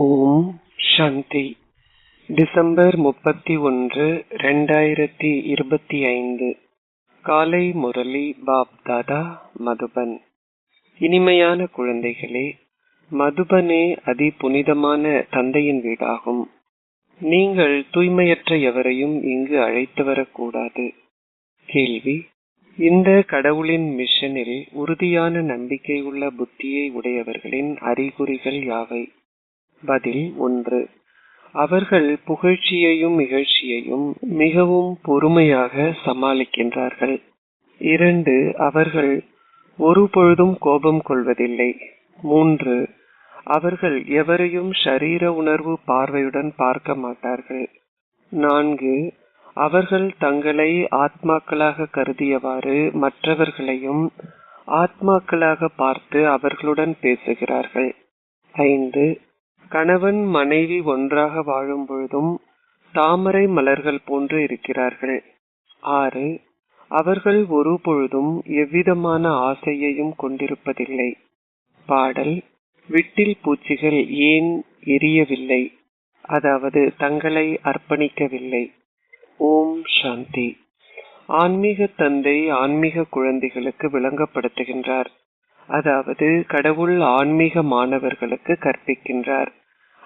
ஓம் சாந்தி. December 31, 2025. காலை Murali pop தாதா, மதுபன். இனிமையான குழந்தைகளே, மதுபனே அதி புனிதமான தந்தையின் வீடாகும். நீங்கள் தூய்மையற்ற எவரையும் இங்கு அழைத்து வரக்கூடாது. கேள்வி: இந்த கடவுளின் மிஷனில் உறுதியான நம்பிக்கை உள்ள புத்தியை உடையவர்களின் அறிகுறிகள் யாவை? பதில்: 1. அவர்கள் புகழ்ச்சியையும் இகழ்ச்சியையும் மிகவும் பொறுமையாக சமாளிக்கின்றார்கள். 2. அவர்கள் ஒருபொழுதும் கோபம் கொள்வதில்லை. 3. அவர்கள் எவரையும் ஷரீர உணர்வு பார்வையுடன் பார்க்க மாட்டார்கள். 4. அவர்கள் தங்களை ஆத்மாக்களாக கருதியவாறு மற்றவர்களையும் ஆத்மாக்களாக பார்த்து அவர்களுடன் பேசுகிறார்கள். 5. கணவன் மனைவி ஒன்றாக வாழும் பொழுதும் தாமரை மலர்கள் போன்று இருக்கிறார்கள். 6. அவர்கள் ஒரு பொழுதும் எவ்விதமான ஆசையையும் கொண்டிருப்பதில்லை. பாடல்: விட்டில் பூச்சிகள் ஏன் எரியவில்லை, அதாவது தங்களை அர்ப்பணிக்கவில்லை. ஓம் சாந்தி. ஆன்மீக தந்தை ஆன்மீக குழந்தைகளுக்கு விளங்கப்படுத்துகின்றார். அதாவது கடவுள் ஆன்மீக மாணவர்களுக்கு கற்பிக்கின்றார்.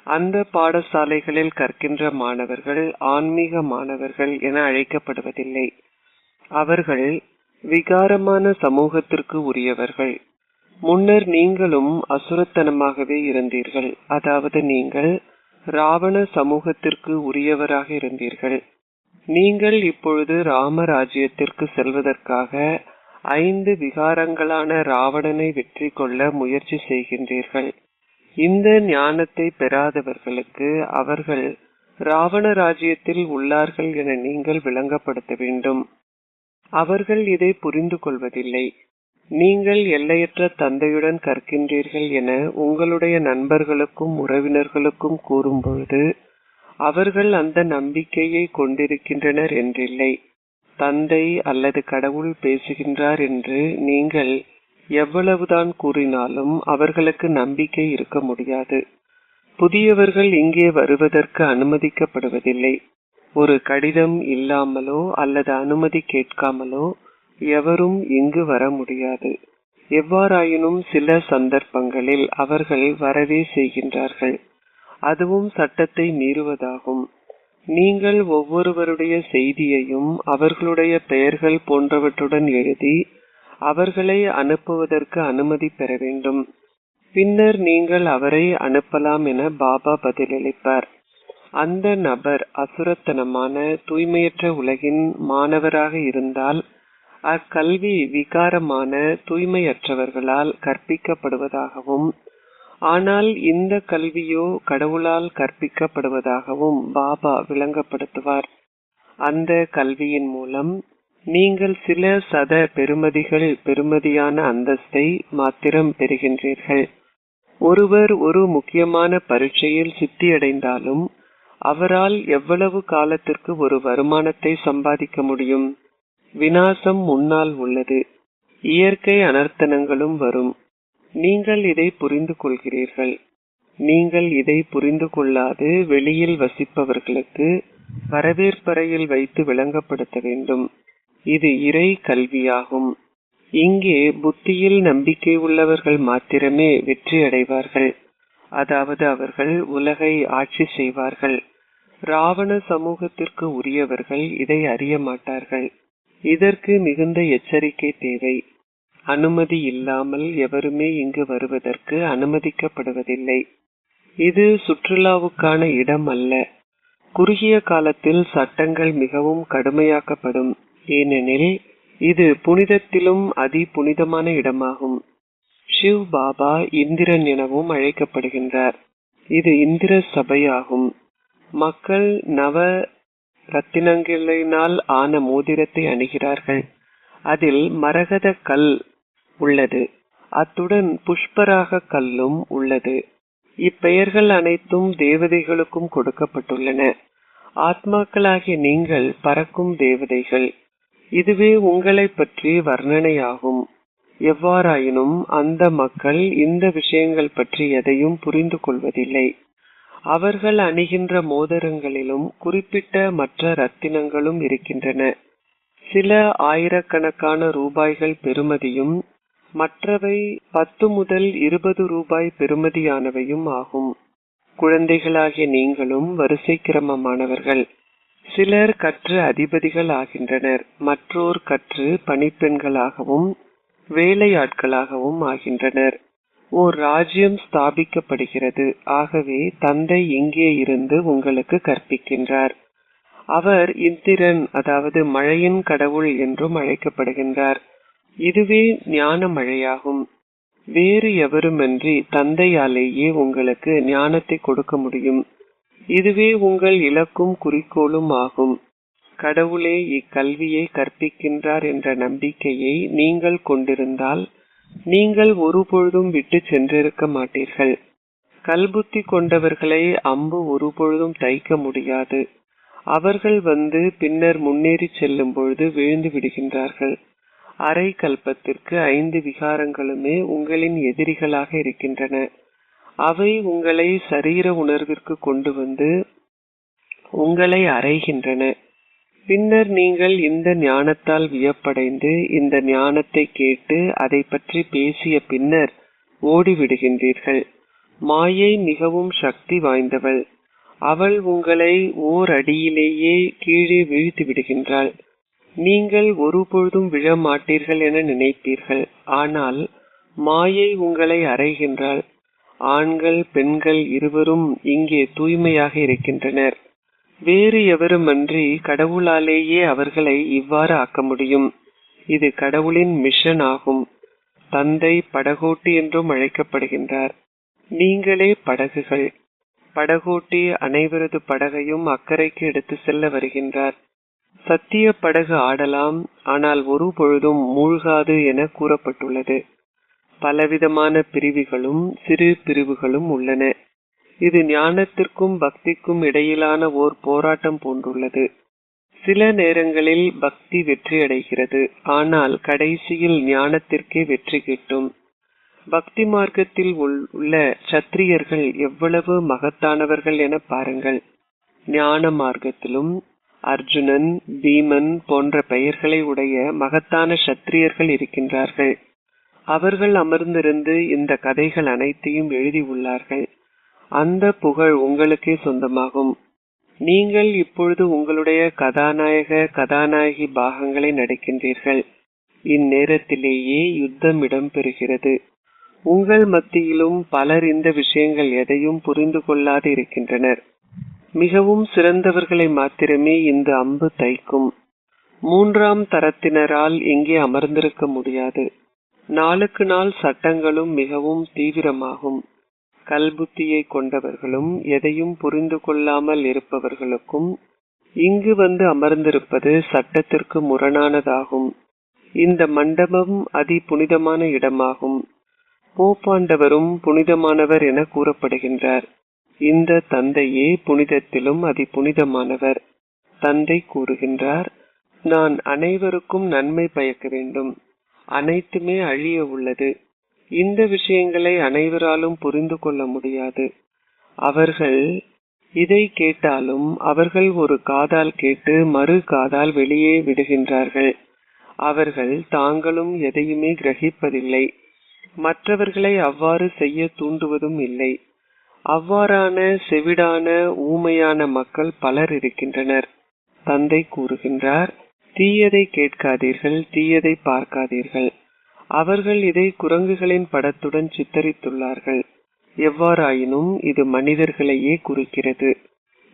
அந்த பாடசாலைகளில் கற்கின்ற மாணவர்கள் ஆன்மீக மாணவர்கள் என அழைக்கப்படுவதில்லை. அவர்கள் விகாரமான சமூகத்திற்கு உரியவர்கள். முன்னர் நீங்களும் அசுரத்தனமாகவே இருந்தீர்கள். அதாவது நீங்கள் ராவண சமூகத்திற்கு உரியவராக இருந்தீர்கள். நீங்கள் இப்பொழுது ராமராஜ்யத்திற்கு செல்வதற்காக 5 விகாரங்களான ராவணனை வெற்றி கொள்ள முயற்சி செய்கின்றீர்கள். இந்த ஞானத்தை பெறாதவர்களுக்கு அவர்கள் ராவண ராஜ்யத்தில் உள்ளார்கள் என நீங்கள் விளங்கப்படுத்த வேண்டும். அவர்கள் இதை புரிந்து கொள்வதில்லை. நீங்கள் எல்லையற்ற தந்தையுடன் கற்கின்றீர்கள் என உங்களுடைய நண்பர்களுக்கும் உறவினர்களுக்கும் கூறும்பொழுது அவர்கள் அந்த நம்பிக்கையை கொண்டிருக்கின்றனர் என்றில்லை. தந்தை அல்லது கடவுள் பேசுகின்றார் என்று நீங்கள் எவ்வளவுதான் கூறினாலும் அவர்களுக்கு நம்பிக்கை இருக்க முடியாது. புதியவர்கள் இங்கே வருவதற்கு அனுமதிக்கப்படுவதில்லை. ஒரு கடிதம் இல்லாமலோ அல்லது அனுமதி கேட்காமலோ எவரும் இங்கு வர முடியாது. எவ்வாறாயினும் சில சந்தர்ப்பங்களில் அவர்கள் வரவே செய்கின்றார்கள். அதுவும் சட்டத்தை மீறுவதாகும். நீங்கள் ஒவ்வொருவருடைய செய்தியையும் அவர்களுடைய பெயர்கள் போன்றவற்றுடன் எழுதி அவர்களை அனுப்புவதற்கு அனுமதி பெற வேண்டும். பின்னர் நீங்கள் அவரை அனுப்பலாம் என பாபா பதிலளிப்பார். அந்த நபர் அசுரத்தனமான தூய்மையற்ற உலகின் மாணவராக இருந்தால் அக்கல்வி விகாரமான தூய்மையற்றவர்களால் கற்பிக்கப்படுவதாகவும், ஆனால் இந்த கல்வியோ கடவுளால் கற்பிக்கப்படுவதாகவும் பாபா விளங்கப்படுத்துவார். அந்த கல்வியின் மூலம் நீங்கள் சில சத பெறுமதியான அந்தஸ்தை மாத்திரம் பெறுகின்றீர்கள். ஒருவர் ஒரு முக்கியமான பரீட்சையில் சித்தியடைந்தாலும் அவரால் எவ்வளவு காலத்திற்கு ஒரு வருமானத்தை சம்பாதிக்க முடியும்? விநாசம் முன்னால் உள்ளது. இயற்கை அனர்த்தங்களும் வரும். நீங்கள் இதை புரிந்து கொள்கிறீர்கள். நீங்கள் இதை புரிந்து கொள்ளாது வெளியில் வசிப்பவர்களுக்கு வரவேற்பறையில் வைத்து விளங்கப்படுத்த வேண்டும். இது இறை கல்வியாகும். இங்கே புத்தியில் நம்பிக்கை உள்ளவர்கள் மாத்திரமே வெற்றி அடைவார்கள். அதாவது அவர்கள் உலகை ஆட்சி செய்வார்கள். ராவண சமூகத்திற்கு உரியவர்கள் இதை அறிய மாட்டார்கள். இதற்கு மிகுந்த எச்சரிக்கை தேவை. அனுமதி இல்லாமல் எவருமே இங்கு வருவதற்கு அனுமதிக்கப்படுவதில்லை. இது சுற்றுலாவுக்கான இடம் அல்ல. குறுகிய காலத்தில் சட்டங்கள் மிகவும் கடுமையாக்கப்படும். ஏனெனில் இது புனிதத்திலும் அதி புனிதமான இடமாகும். ஷிவ் பாபா இந்திரன் எனவும் அழைக்கப்படுகின்றார். இது இந்திர சபையாகும். மக்கள் நவ ரத்தினங்களினால் ஆன மோதிரத்தை அணிகிறார்கள். அதில் மரகத கல் உள்ளது. அத்துடன் புஷ்பராக கல்லும் உள்ளது. இப்பெயர்கள் அனைத்தும் தேவதைகளுக்கும் கொடுக்கப்பட்டுள்ளன. ஆத்மாக்களாகிய நீங்கள் பறக்கும் தேவதைகள். இதுவே உங்களை பற்றி வர்ணனையாகும். எவ்வாறாயினும் அந்த மக்கள் இந்த விஷயங்கள் பற்றி எதையும் புரிந்து கொள்வதில்லை. அவர்கள் அணிகின்ற மோதிரங்களிலும் குறிப்பிட்ட மற்ற ரத்தினங்களும் இருக்கின்றன. சில ஆயிரக்கணக்கான ரூபாய்கள் பெறுமதியும் மற்றவை 10 முதல் 20 ரூபாய் பெறுமதியானவையும் ஆகும். குழந்தைகளாகிய நீங்களும் வரிசை கிரமமானவர்கள். சிலர் கற்று அதிபதிகள் ஆகின்றனர், மற்றோர் கற்று பணிப்பெண்களாகவும் வேலையாட்களாகவும் ஆகின்றனர். ஓர் ராஜ்யம் ஸ்தாபிக்கப்படுகிறது. ஆகவே தந்தை இங்கே இருந்து உங்களுக்கு கற்பிக்கின்றார். அவர் இந்திரன், அதாவது மழையின் கடவுள் என்றும் அழைக்கப்படுகின்றார். இதுவே ஞான மழையாகும். வேறு எவருமின்றி தந்தையாலேயே உங்களுக்கு ஞானத்தை கொடுக்க முடியும். இதுவே உங்கள் இலக்கும் குறிக்கோளும் ஆகும். கடவுளே இக்கல்வியை கற்பிக்கின்றார் என்ற நம்பிக்கையை நீங்கள் கொண்டிருந்தால் நீங்கள் ஒருபொழுதும் விட்டு சென்றிருக்க மாட்டீர்கள். கல்புத்தி கொண்டவர்களை அம்பு ஒருபொழுதும் தைக்க முடியாது. அவர்கள் வந்து பின்னர் முன்னேறி செல்லும் பொழுது விழுந்து விடுகின்றார்கள். அரை கல்பத்திற்கு 5 விகாரங்களுமே உங்களின் எதிரிகளாக இருக்கின்றன. அவை உங்களை சரீர உணர்விற்கு கொண்டு வந்து உங்களை அறைகின்றன. பின்னர் நீங்கள் இந்த ஞானத்தால் வியப்படைந்து இந்த ஞானத்தை கேட்டு அதை பற்றி பேசிய பின்னர் ஓடிவிடுகின்றீர்கள். மாயை மிகவும் சக்தி வாய்ந்தவள். அவள் உங்களை ஓர் அடியிலேயே கீழே வீழ்த்தி விடுகின்றாள். நீங்கள் ஒருபொழுதும் விழமாட்டீர்கள் என நினைப்பீர்கள். ஆனால் மாயை உங்களை அறைகின்றாள். ஆண்கள் பெண்கள் இருவரும் இங்கே தூய்மையாக இருக்கின்றனர். வேறு எவருமன்றி கடவுளாலேயே அவர்களை இவ்வாறு ஆக்க முடியும். இது கடவுளின் மிஷன் ஆகும். தந்தை படகோட்டி என்றும் அழைக்கப்படுகின்றார். நீங்களே படகுகள். படகோட்டி அனைவரது படகையும் அக்கறைக்கு எடுத்து செல்ல வருகின்றார். சத்திய படகு ஆடலாம், ஆனால் ஒரு பொழுதும் மூழ்காது என கூறப்பட்டுள்ளது. பலவிதமான பிரிவுகளும் சிறு பிரிவுகளும் உள்ளன. இது ஞானத்திற்கும் பக்திக்கும் இடையிலான ஓர் போராட்டம் போன்றுள்ளது. சில நேரங்களில் பக்தி வெற்றி அடைகிறது, ஆனால் கடைசியில் ஞானத்திற்கே வெற்றி கிட்டும். பக்தி மார்க்கத்தில் உள்ள சத்திரியர்கள் எவ்வளவு மகத்தானவர்கள் என பாருங்கள். ஞான மார்க்கத்திலும் அர்ஜுனன், பீமன் போன்ற பெயர்களை உடைய மகத்தான சத்திரியர்கள் இருக்கின்றார்கள். அவர்கள் அமர்ந்திருந்து இந்த கதைகள் அனைத்தையும் எழுதி உள்ளார்கள். அந்த புகழ் உங்களுக்கே சொந்தமாகும். நீங்கள் இப்பொழுது உங்களுடைய கதாநாயகி பாகங்களை நடிக்கின்றீர்கள். இந்நேரத்திலேயே யுத்தம் இடம்பெறுகிறது. உங்கள் மத்தியிலும் பலர் இந்த விஷயங்கள் எதையும் புரிந்து கொள்ளாது இருக்கின்றனர். மிகவும் சிறந்தவர்களை மாத்திரமே இந்த அம்பு தைக்கும். 3ஆம் தரத்தினரால் இங்கே அமர்ந்திருக்க முடியாது. நாளுக்கு நாள் சட்டங்களும் மிகவும் தீவிரமாகும். கல்புத்தியை கொண்டவர்களும் எதையும் புரிந்து கொள்ளாமல் இருப்பவர்களுக்கும் இங்கு வந்து அமர்ந்திருப்பது சட்டத்திற்கு முரணானதாகும். இந்த மண்டபம் அதி புனிதமான இடமாகும். போப்பாண்டவரும் புனிதமானவர் என கூறப்படுகின்றார். இந்த தந்தையே புனிதத்திலும் அதி புனிதமானவர். தந்தை கூறுகின்றார், நான் அனைவருக்கும் நன்மை பயக்க வேண்டும். அனைத்துமே அழிய உள்ளது. இந்த விஷயங்களை அனைவராலும் புரிந்து கொள்ள முடியாது. அவர்கள் இதை கேட்டாலும் அவர்கள் ஒரு காதால் கேட்டு மறு காதால் வெளியே விடுகின்றார்கள். அவர்கள் தாங்களும் எதையுமே கிரகிப்பதில்லை. மற்றவர்களை அவ்வாறு செய்ய தூண்டுவதும் இல்லை. அவ்வாறான செவிடான ஊமையான மக்கள் பலர் இருக்கின்றனர். தந்தை கூறுகின்றார், தீயதை கேட்காதீர்கள், தீயதை பார்க்காதீர்கள். அவர்கள் இதை குரங்குகளின் படத்துடன் சித்தரித்துள்ளார்கள். எவ்வாறாயினும் இது மனிதர்களையே குறிக்கிறது.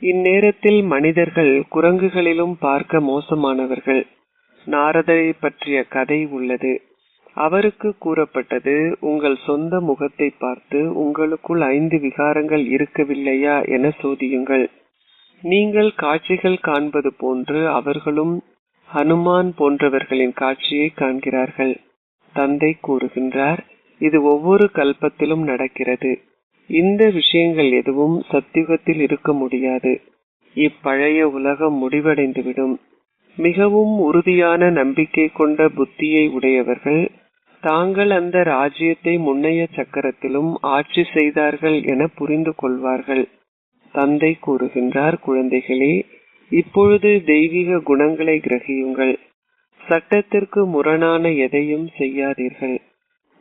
இந்நேரத்தில் மனிதர்கள் குரங்குகளிலும் பார்க்க மோசமானவர்கள். நாரதரை பற்றிய கதை உள்ளது. அவருக்கு கூறப்பட்டது, உங்கள் சொந்த முகத்தை பார்த்து உங்களுக்குள் 5 விகாரங்கள் இருக்கவில்லையா என சோதியுங்கள். நீங்கள் காட்சிகள் காண்பது போன்று அவர்களும் ஹனுமான் போன்றவர்களின் காட்சியை காண்கிறார்கள். தந்தை கூறுகின்றார், இது ஒவ்வொரு கல்பத்திலும் நடக்கிறது. இந்த விஷயங்கள் எதுவும் சத்தியுகத்தில் இருக்க முடியாது. இப்பழைய உலகம் முடிவடைந்துவிடும். மிகவும் உறுதியான நம்பிக்கை கொண்ட புத்தியை உடையவர்கள் தாங்கள் அந்த ராஜ்யத்தை முன்னைய சக்கரத்திலும் ஆட்சி செய்தார்கள் என புரிந்து கொள்வார்கள். தந்தை கூறுகின்றார், குழந்தைகளே, இப்பொழுது தெய்வீக குணங்களை கிரகியுங்கள். சட்டத்திற்கு முரணான எதையும் செய்யாதீர்கள்.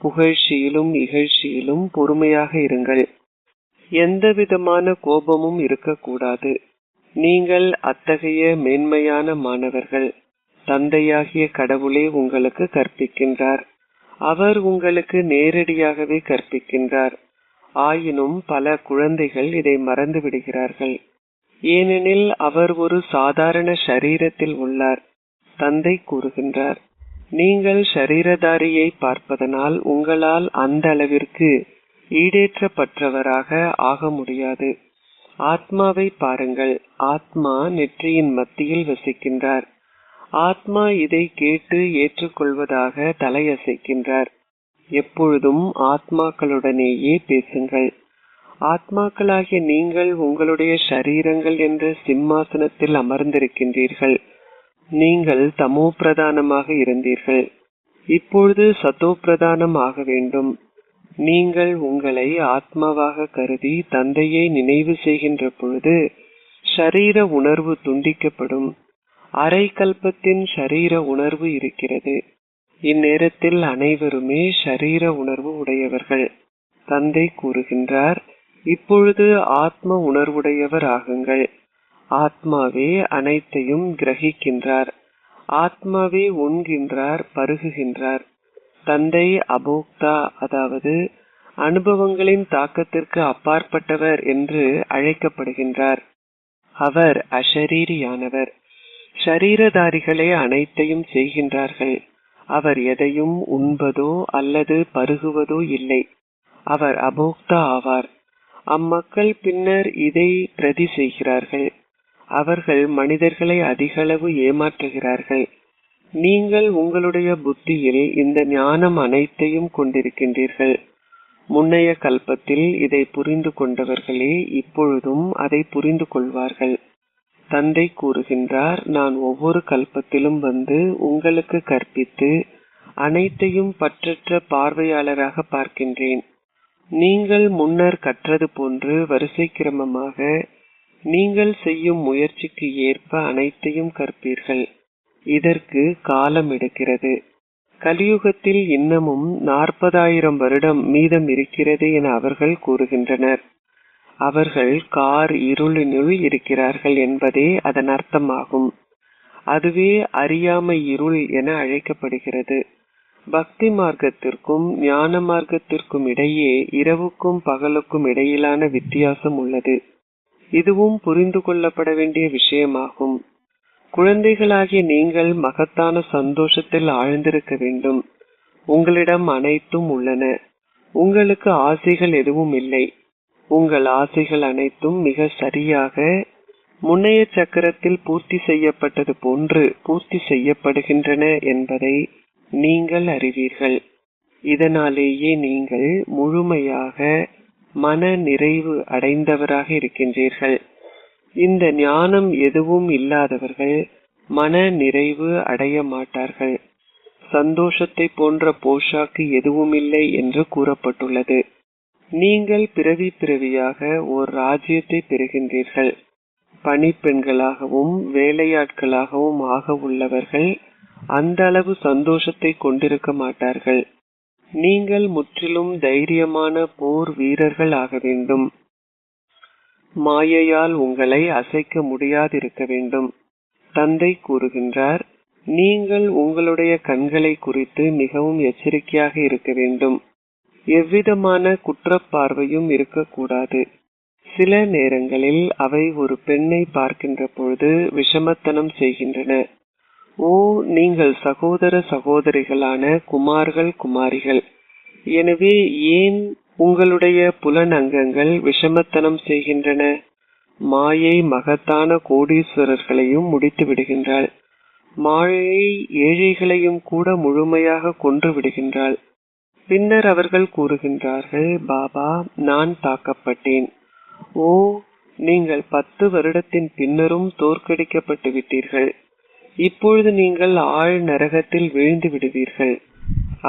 புகழ்ச்சியிலும் இகழ்ச்சியிலும் பொறுமையாக இருங்கள். எந்தவிதமான கோபமும் இருக்கக்கூடாது. நீங்கள் அத்தகைய மேன்மையான மாணவர்கள். தந்தையாகிய கடவுளே உங்களுக்கு கற்பிக்கின்றார். அவர் உங்களுக்கு நேரடியாகவே கற்பிக்கின்றார். ஆயினும் பல குழந்தைகள் இதை மறந்து விடுகிறார்கள். ஏனெனில் அவர் ஒரு சாதாரண ஷரீரத்தில் உள்ளார். தந்தை கூறுகின்றார், நீங்கள் ஷரீரதாரியை பார்ப்பதனால் உங்களால் அந்த அளவிற்கு ஈடேற்றப்பட்டவராக ஆக முடியாது. ஆத்மாவை பாருங்கள். ஆத்மா நெற்றியின் மத்தியில் வசிக்கின்றார். ஆத்மா இதை கேட்டு ஏற்றுக்கொள்வதாக தலையசைக்கின்றார். எப்பொழுதும் ஆத்மாக்களுடனேயே பேசுங்கள். ஆத்மாக்களாகிய நீங்கள் உங்களுடைய ஷரீரங்கள் என்ற சிம்மாசனத்தில் அமர்ந்திருக்கின்றீர்கள். நீங்கள் தமோ பிரதானமாக இருந்தீர்கள். இப்பொழுது சதோ பிரதானம் ஆக வேண்டும். நீங்கள் உங்களை ஆத்மாவாக கருதி தந்தையை நினைவு செய்கின்ற பொழுது ஷரீர உணர்வு துண்டிக்கப்படும். அரை கல்பத்தின் ஷரீர உணர்வு இருக்கிறது. இந்நேரத்தில் அனைவருமே ஷரீர உணர்வு உடையவர்கள். தந்தை கூறுகின்றார், இப்பொழுது ஆத்ம உணர்வுடையவர் ஆகுங்கள். ஆத்மாவே அனைத்தையும் கிரகிக்கின்றார். ஆத்மாவே உண்கின்றார், பருகுகின்றார். தந்தை அபோக்தா, அதாவது அனுபவங்களின் தாக்கத்திற்கு அப்பாற்பட்டவர் என்று அழைக்கப்படுகின்றார். அவர் அஷரீரியானவர். ஷரீரதாரிகளே அனைத்தையும் செய்கின்றார்கள். அவர் எதையும் உண்பதோ அல்லது பருகுவதோ இல்லை. அவர் அபோக்தா ஆவார். அம்மக்கள் பின்னர் இதை பிரதி செய்கிறார்கள். அவர்கள் மனிதர்களை அதிகளவு ஏமாற்றுகிறார்கள். நீங்கள் உங்களுடைய புத்தியில் இந்த ஞானம் அனைத்தையும் கொண்டிருக்கின்றீர்கள். முன்னைய கல்பத்தில் இதை புரிந்து கொண்டவர்களே இப்பொழுதும் அதை புரிந்து கொள்வார்கள். தந்தை கூறுகின்றார், நான் ஒவ்வொரு கல்பத்திலும் வந்து உங்களுக்கு கற்பித்து அனைத்தையும் பற்றற்ற பார்வையாளராக பார்க்கின்றேன். நீங்கள் முன்னர் கற்றது போன்று வரிசை கிரமமாக நீங்கள் செய்யும் முயற்சிக்கு ஏற்ப அனைத்தையும் கற்பீர்கள். இதற்கு காலம் எடுக்கிறது. கலியுகத்தில் இன்னமும் 40,000 வருடம் மீதம் இருக்கிறது என அவர்கள் கூறுகின்றனர். அவர்கள் கார் இருளினுள் இருக்கிறார்கள் என்பதே அதன் அர்த்தமாகும். அதுவே அறியாமை இருள் என அழைக்கப்படுகிறது. பக்தி மார்க்கத்திற்கும் ஞான மார்க்கத்திற்கும் இடையே இரவுக்கும் பகலுக்கும் இடையிலான வித்தியாசம் உள்ளது. இதுவும் புரிந்து கொள்ளப்பட வேண்டிய விஷயமாகும். குழந்தைகளாகிய நீங்கள் மகத்தான சந்தோஷத்தில் ஆழ்ந்திருக்க வேண்டும். உங்களிடம் அனைத்தும் உள்ளன. உங்களுக்கு ஆசைகள் எதுவும் இல்லை. உங்கள் ஆசைகள் அனைத்தும் மிக சரியாக முன்னைய சக்கரத்தில் பூர்த்தி செய்யப்பட்டது போன்று பூர்த்தி செய்யப்படுகின்றன என்பதை நீங்கள் அறிவீர்கள். இதனாலேயே நீங்கள் முழுமையாக மன நிறைவு அடைந்தவராக இருக்கின்றீர்கள். இந்த ஞானம் எதுவும் இல்லாதவர்கள் மன நிறைவு அடைய மாட்டார்கள். சந்தோஷத்தை போன்ற போஷாக்கு எதுவும் இல்லை என்று கூறப்பட்டுள்ளது. நீங்கள் பிறவி பிறவியாக ஓர் ராஜ்யத்தை பெறுகின்றீர்கள். பணிப்பெண்களாகவும் வேலையாட்களாகவும் ஆக உள்ளவர்கள் அந்த அளவு சந்தோஷத்தை கொண்டிருக்க மாட்டார்கள். நீங்கள் முற்றிலும் தைரியமான போர் வீரர்கள் ஆக வேண்டும். மாயையால் உங்களை அசைக்க முடியாதிருக்க வேண்டும். தந்தை கூறுகின்றார், நீங்கள் உங்களுடைய கண்களை குறித்து மிகவும் எச்சரிக்கையாக இருக்க வேண்டும். எவ்விதமான குற்றப்பார்வையும் இருக்கக்கூடாது. சில நேரங்களில் அவை ஒரு பெண்ணை பார்க்கின்ற பொழுது விஷமத்தனம் செய்கின்றன. ஓ, நீங்கள் சகோதர சகோதரிகளான குமார்கள் குமாரிகள். எனவே ஏன் உங்களுடைய புலனங்கங்கள் விஷமத்தனம் செய்கின்றன? மாயை மகத்தான கோடீஸ்வரர்களையும் முடித்து விடுகின்றாள். மாயை ஏழைகளையும் கூட முழுமையாக கொன்று விடுகின்றாள். பின்னர் அவர்கள் கூறுகின்றார்கள், பாபா, நான் தாக்கப்பட்டேன். ஓ, நீங்கள் 10 வருடத்தின் பின்னரும் தோற்கடிக்கப்பட்டு விட்டீர்கள். இப்பொழுது நீங்கள் ஆழ் நரகத்தில் வீழ்ந்து விடுவீர்கள்.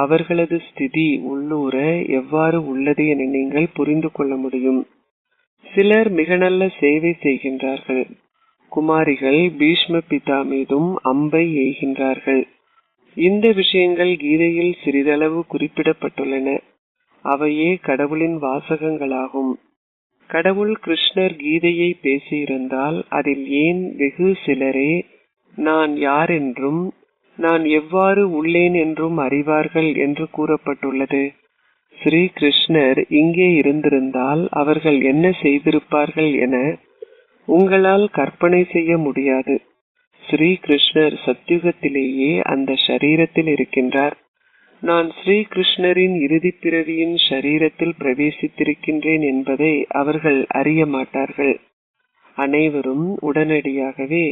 அவர்களது ஸ்திதி உள்ளூர எவ்வாறு உள்ளது என நீங்கள் புரிந்து கொள்ள முடியும். சிலர் மிக நல்ல சேவை செய்கின்றார்கள். குமாரிகள் பீஷ்ம பிதா மீதும் அம்பை எய்கின்றார்கள். இந்த விஷயங்கள் கீதையில் சிறிதளவு குறிப்பிடப்பட்டுள்ளன. அவையே கடவுளின் வாசகங்களாகும். கடவுள் கிருஷ்ணர் கீதையை பேசியிருந்தால் அதில் ஏன் வெகு சிலரே நான் யார் என்றும் நான் எவ்வாறு உள்ளேன் என்றும் அறிவார்கள் என்று கூறப்பட்டுள்ளது? ஸ்ரீ கிருஷ்ணர் இங்கே இருந்திருந்தால் அவர்கள் என்ன செய்திருப்பார்கள் என உங்களால் கற்பனை செய்ய முடியாது. ஸ்ரீ கிருஷ்ணர் சத்யுகத்திலேயே அந்த ஷரீரத்தில் இருக்கின்றார். நான் ஸ்ரீ கிருஷ்ணரின் இறுதி பிறவியின் ஷரீரத்தில் பிரவேசித்திருக்கின்றேன் என்பதை அவர்கள் அறிய மாட்டார்கள். அனைவரும் உடனடியாகவே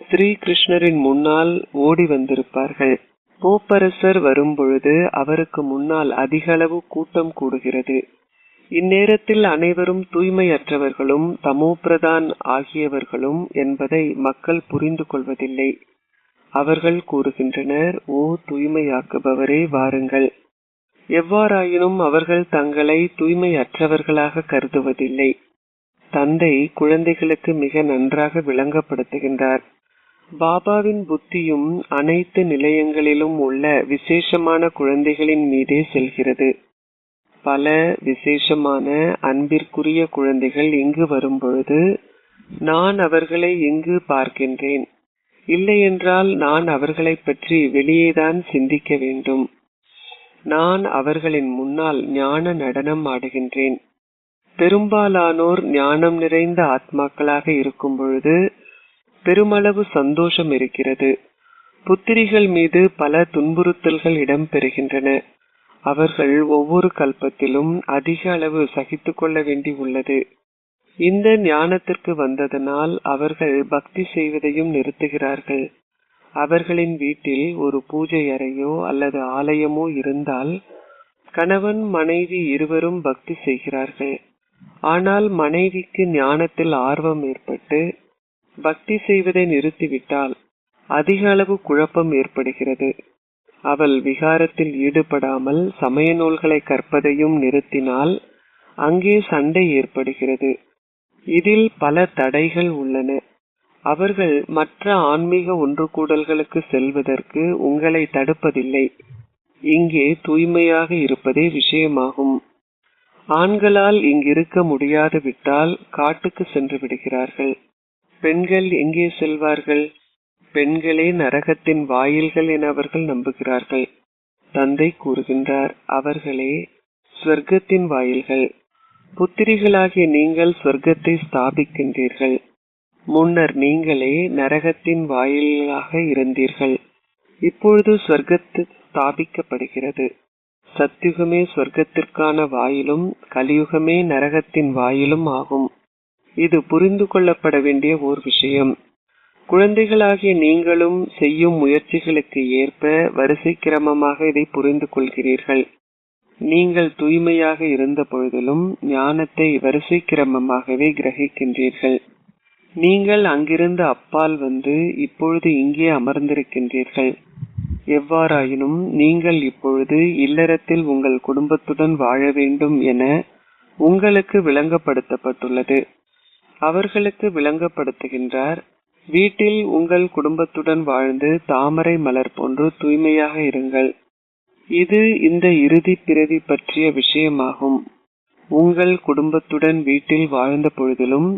ஸ்ரீ கிருஷ்ணரின் முன்னால் ஓடி வந்திருப்பார்கள். போப்பரசர் வரும்பொழுது அவருக்கு முன்னால் அதிக அளவு கூட்டம் கூடுகிறது. இந்நேரத்தில் அனைவரும் தூய்மையற்றவர்களும் தமோபிரதான் ஆகியவர்களும் என்பதை மக்கள் புரிந்து கொள்வதில்லை. அவர்கள் கூறுகின்றனர், ஓ தூய்மையாக்குபவரே வாருங்கள். எவ்வாறாயினும் அவர்கள் தங்களை தூய்மையற்றவர்களாக கருதுவதில்லை. தந்தை குழந்தைகளுக்கு மிக நன்றாக விளங்கப்படுத்துகின்றார். பாபாவின் புத்தியும் அனைத்து நிலையங்களிலும் உள்ள விசேஷமான குழந்தைகளின் மீதே செல்கிறது. பல விசேஷமான அன்பிற்குரிய குழந்தைகள் இங்கு வரும்பொழுது நான் அவர்களை இங்கு பார்க்கின்றேன். இல்லையென்றால் நான் அவர்களை பற்றி வெளியேதான் சிந்திக்க வேண்டும். நான் அவர்களின் முன்னால் ஞான நடனம் ஆடுகின்றேன். பெரும்பாலானோர் ஞானம் நிறைந்த ஆத்மாக்களாக இருக்கும் பொழுது பெருமளவு சந்தோஷம் இருக்கிறது. புத்திரிகள் மீது பல துன்புறுத்தல்கள் இடம்பெறுகின்றன. அவர்கள் ஒவ்வொரு கல்பத்திலும் அதிக அளவு சகித்து கொள்ள வேண்டி உள்ளது. இந்த ஞானத்திற்கு வந்ததனால் அவர்கள் பக்தி செய்வதையும் நிறுத்துகிறார்கள். அவர்களின் வீட்டில் ஒரு பூஜை அறையோ அல்லது ஆலயமோ இருந்தால் கணவன் மனைவி இருவரும் பக்தி செய்கிறார்கள். ஆனால் மனைவிக்கு ஞானத்தில் ஆர்வம் ஏற்பட்டு பக்தி செய்வதை நிறுத்திவிட்டால் அதிக அளவு குழப்பம் ஏற்படுகிறது. அவள் விகாரத்தில் ஈடுபடாமல் சமய நூல்களை கற்பதையும் நிறுத்தினால் அங்கே சண்டை ஏற்படுகிறது. இதில் பல தடைகள் உள்ளன. அவர்கள் மற்ற ஆன்மீக ஒன்று கூடல்களுக்கு செல்வதற்கு உங்களை தடுப்பதில்லை. இங்கே தூய்மையாக இருப்பதே விஷயமாகும். ஆண்களால் இங்கிருக்க முடியாது விட்டால் காட்டுக்கு சென்று விடுகிறார்கள். பெண்கள் எங்கே செல்வார்கள்? பெண்களே நரகத்தின் வாயில்கள் என அவர்கள் நம்புகிறார்கள். தந்தை கூறுகின்றார், அவர்களே ஸ்வர்க்கத்தின் வாயில்கள். புத்திரிகளாகிய நீங்கள் ஸ்வர்க்கத்தை ஸ்தாபிக்கின்றீர்கள். முன்னர் நீங்களே நரகத்தின் வாயிலாக இருந்தீர்கள். இப்பொழுது ஸ்வர்க்கத்து ஸ்தாபிக்கப்படுகிறது. சத்யுகமே ஸ்வர்க்கத்திற்கான வாயிலும் கலியுகமே நரகத்தின் வாயிலும் ஆகும். இது புரிந்து கொள்ளப்பட வேண்டிய ஓர் விஷயம். குழந்தைகளாகிய நீங்களும் செய்யும் முயற்சிகளுக்கு ஏற்ப வரிசை கிரமமாக இதை புரிந்து கொள்கிறீர்கள். நீங்கள் தூய்மையாக இருந்த பொழுதிலும் ஞானத்தை வரிசை கிரமமாகவே கிரகிக்கின்றீர்கள். நீங்கள் அங்கிருந்து அப்பால் வந்து இப்பொழுது இங்கே அமர்ந்திருக்கின்றீர்கள். எவ்வாறாயினும் நீங்கள் இப்பொழுது இல்லறத்தில் உங்கள் குடும்பத்துடன் வாழ வேண்டும் என உங்களுக்கு விளங்கப்படுத்தப்பட்டுள்ளது. அவர்களுக்கு விளங்கப்படுத்துகின்றார், வீட்டில் உங்கள் குடும்பத்துடன் வாழ்ந்து தாமரை மலர் போன்று தூய்மையாக இருங்கள். இது இந்த இறுதி பிறவி பற்றிய விஷயமாகும். உங்கள் குடும்பத்துடன் வீட்டில் வாழ்ந்த பொழுதிலும்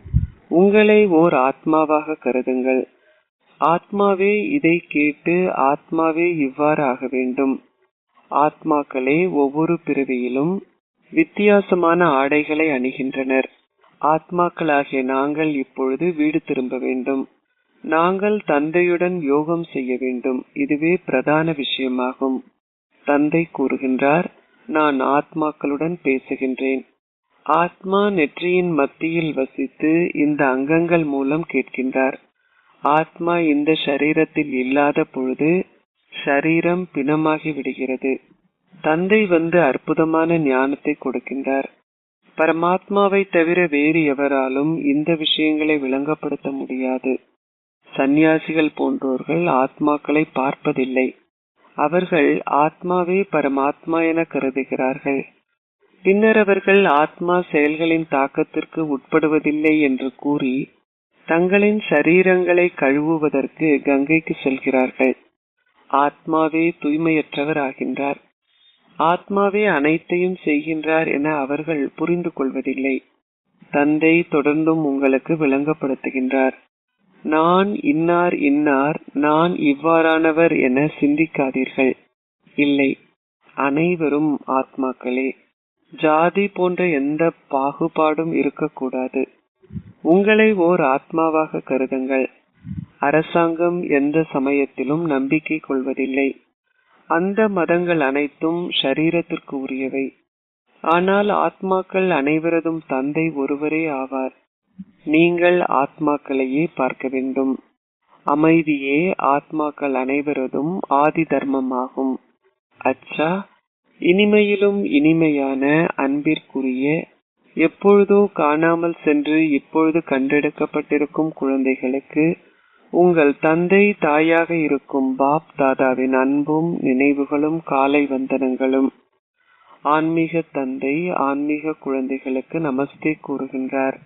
உங்களை ஓர் ஆத்மாவாக கருதுங்கள். ஆத்மாவே இதை கேட்டு ஆத்மாவே இவ்வாறு ஆக வேண்டும். ஆத்மாக்களே ஒவ்வொரு பிறவியிலும் வித்தியாசமான ஆடைகளை அணிகின்றனர். ஆத்மாக்களாகிய நாங்கள் இப்பொழுது வீடு திரும்ப வேண்டும். நாங்கள் தந்தையுடன் யோகம் செய்ய வேண்டும். இதுவே பிரதான விஷயமாகும். தந்தை கூறுகின்றார், நான் ஆத்மாக்களுடன் பேசுகின்றேன். ஆத்மா நெற்றியின் மத்தியில் வசித்து இந்த அங்கங்கள் மூலம் கேட்கின்றார். ஆத்மா இந்த ஷரீரத்தில் இல்லாத பொழுது ஷரீரம் பிணமாகி விடுகிறது. தந்தை வந்து அற்புதமான ஞானத்தை கொடுக்கின்றார். பரமாத்மாவை தவிர வேறு எவராலும் இந்த விஷயங்களை விளங்கப்படுத்த முடியாது. சந்நியாசிகள் போன்றோர்கள் ஆத்மாக்களை பார்ப்பதில்லை. அவர்கள் ஆத்மாவே பரமாத்மா என கருதுகிறார்கள். பின்னர் அவர்கள் ஆத்மா செயல்களின் தாக்கத்திற்கு உட்படுவதில்லை என்று கூறி தங்களின் சரீரங்களை கழுவுவதற்கு கங்கைக்கு செல்கிறார்கள். ஆத்மாவே தூய்மையற்றவர் ஆகின்றார். ஆத்மாவே அனைத்தையும் செய்கின்றார் என அவர்கள் புரிந்து கொள்வதில்லை. தந்தை தொடர்ந்தும் உங்களுக்கு விளங்கப்படுத்துகின்றார். நான் இன்னார் இன்னார், நான் இவ்வாறானவர் என சிந்திக்காதீர்கள். இல்லை, அனைவரும் ஆத்மாக்களே. ஜாதி போன்ற எந்த பாகுபாடும் இருக்கக்கூடாது. உங்களை ஓர் ஆத்மாவாக கருதுங்கள். அரசாங்கம் எந்த சமயத்திலும் நம்பிக்கை கொள்வதில்லை. அந்த மதங்கள் அனைத்தும் ஷரீரத்திற்கு உரியவை. ஆனால் ஆத்மாக்கள் அனைவரதும் தந்தை ஒருவரே ஆவார். நீங்கள் ஆத்மாக்களையே பார்க்க வேண்டும். அமைதியே ஆத்மாக்கள் அனைவரதும் ஆதி தர்மமாகும். அச்சா, இனிமையிலும் இனிமையான அன்பிற்குரிய, எப்பொழுதோ காணாமல் சென்று இப்பொழுது கண்டெடுக்கப்பட்டிருக்கும் குழந்தைகளுக்கு உங்கள் தந்தை தாயாக இருக்கும் பாப் தாதாவின் அன்பும் நினைவுகளும் காலை வந்தனங்களும். ஆன்மீக தந்தை ஆன்மீக குழந்தைகளுக்கு நமஸ்தே கூறுகின்றார்.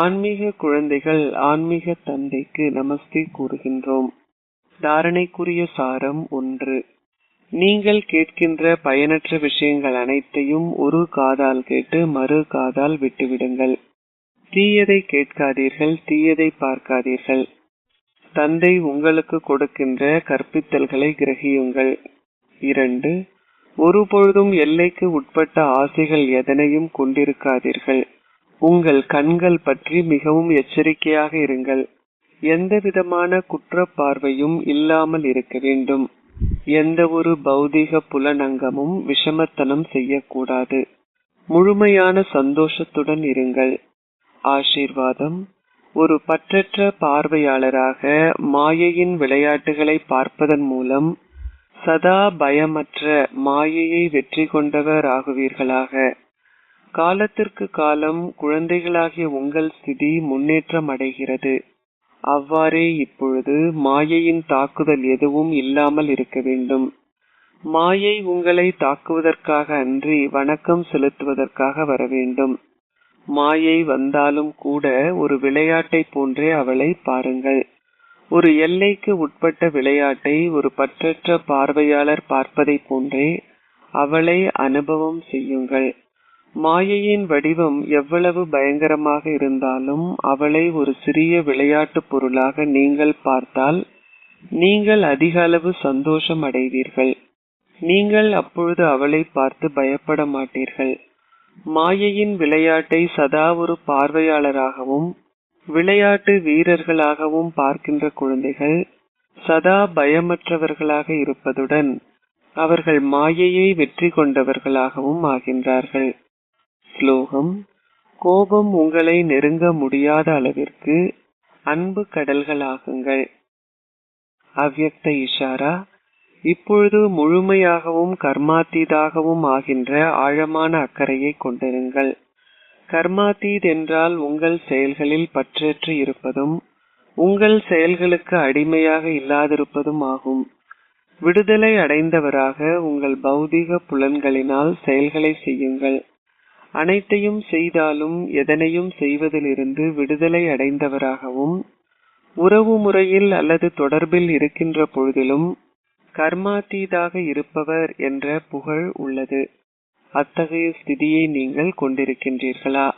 ஆன்மீக குழந்தைகள் ஆன்மீக தந்தைக்கு நமஸ்தே கூறுகின்றோம். தாரணைக்குரிய சாரம் 1. நீங்கள் கேட்கின்ற பயனற்ற விஷயங்கள் அனைத்தையும் ஒரு காதால் கேட்டு மறு காதால் விட்டுவிடுங்கள். தீயதை கேட்காதீர்கள், தீயதை பார்க்காதீர்கள். தந்தை உங்களுக்கு கொடுக்கின்ற கற்பித்தல்களை கிரகியுங்கள். 2. ஒருபொழுதும் எல்லைக்கு உட்பட்ட ஆசைகள் எதனையும் கொண்டிருக்காதீர்கள். உங்கள் கண்கள் பற்றி மிகவும் எச்சரிக்கையாக இருங்கள். எந்த விதமான குற்ற பார்வையும் இல்லாமல் இருக்க வேண்டும். எந்த ஒரு பௌதிக புலனங்கமும் விஷமத்தனம் செய்யக்கூடாது. முழுமையான சந்தோஷத்துடன் இருங்கள். ஆசீர்வாதம். ஒரு பற்றற்ற பார்வையாளராக மாயையின் விளையாட்டுகளை பார்ப்பதன் மூலம் சதா பயமற்ற மாயையை வெற்றி கொண்டவர் ஆகுவீர்களாக. காலத்திற்கு காலம் குழந்தைகளாகிய உங்கள் ஸ்திதி முன்னேற்றம் அடைகிறது. அவ்வாறே இப்பொழுது மாயையின் தாக்குதல் எதுவும் இல்லாமல் இருக்க வேண்டும். மாயை உங்களை தாக்குவதற்காக அன்றி வணக்கம் செலுத்துவதற்காக வர வேண்டும். மாயை வந்தாலும் கூட ஒரு விளையாட்டை போன்றே அவளை பாருங்கள். ஒரு எல்லைக்கு உட்பட்ட விளையாட்டை ஒரு பற்றற்ற பார்வையாளர் பார்ப்பதை போன்றே அவளை அனுபவம் செய்யுங்கள். மாயையின் வடிவம் எவ்வளவு பயங்கரமாக இருந்தாலும் அவளை ஒரு சிறிய விளையாட்டு பொருளாக நீங்கள் பார்த்தால் நீங்கள் அதிக அளவு சந்தோஷம் அடைவீர்கள். நீங்கள் அப்பொழுது அவளை பார்த்து பயப்பட மாட்டீர்கள். மாயையின் விளையாட்டை சதா ஒரு பார்வையாளராகவும் விளையாட்டு வீரர்களாகவும் பார்க்கின்ற குழந்தைகள் சதா பயமற்றவர்களாக இருப்பதுடன் அவர்கள் மாயையை வெற்றி கொண்டவர்களாகவும் ஆகின்றார்கள். ஸ்லோகம். கோபம் உங்களை நெருங்க முடியாத அளவிற்கு அன்பு கடல்களாகுங்கள். அவ்யக்த இஷாரா. இப்பொழுது முழுமையாகவும் கர்மாத்தீதாகவும் ஆகின்ற ஆழமான அக்கறையை கொண்டிருங்கள். கர்மாத்தீத் என்றால் உங்கள் செயல்களில் பற்றற்று இருப்பதும் உங்கள் செயல்களுக்கு அடிமையாக இல்லாதிருப்பதும் ஆகும். விடுதலை அடைந்தவராக உங்கள் பௌதிக புலன்களினால் செயல்களை செய்யுங்கள். அனைத்தையும் செய்தாலும் எதனையும் செய்வதிலிருந்து விடுதலை அடைந்தவராகவும் உறவு முறையில் அல்லது தொடர்பில் இருக்கின்ற பொழுதிலும் கர்மாத்தீதாக இருப்பவர் என்ற புகழ் உள்ளது. அத்தகைய ஸ்திதியை நீங்கள் கொண்டிருக்கின்றீர்களா?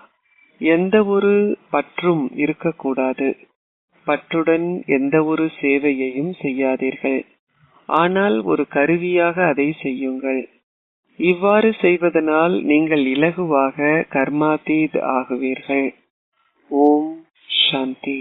எந்த ஒரு பற்றும் இருக்கக்கூடாது. பற்றுடன் எந்த ஒரு சேவையையும் செய்யாதீர்கள். ஆனால் ஒரு கருவியாக அதை செய்யுங்கள். இவ்வாறு செய்வதனால் நீங்கள் இலகுவாக கர்மாத்தீத் ஆகுவீர்கள். ஓம் சாந்தி.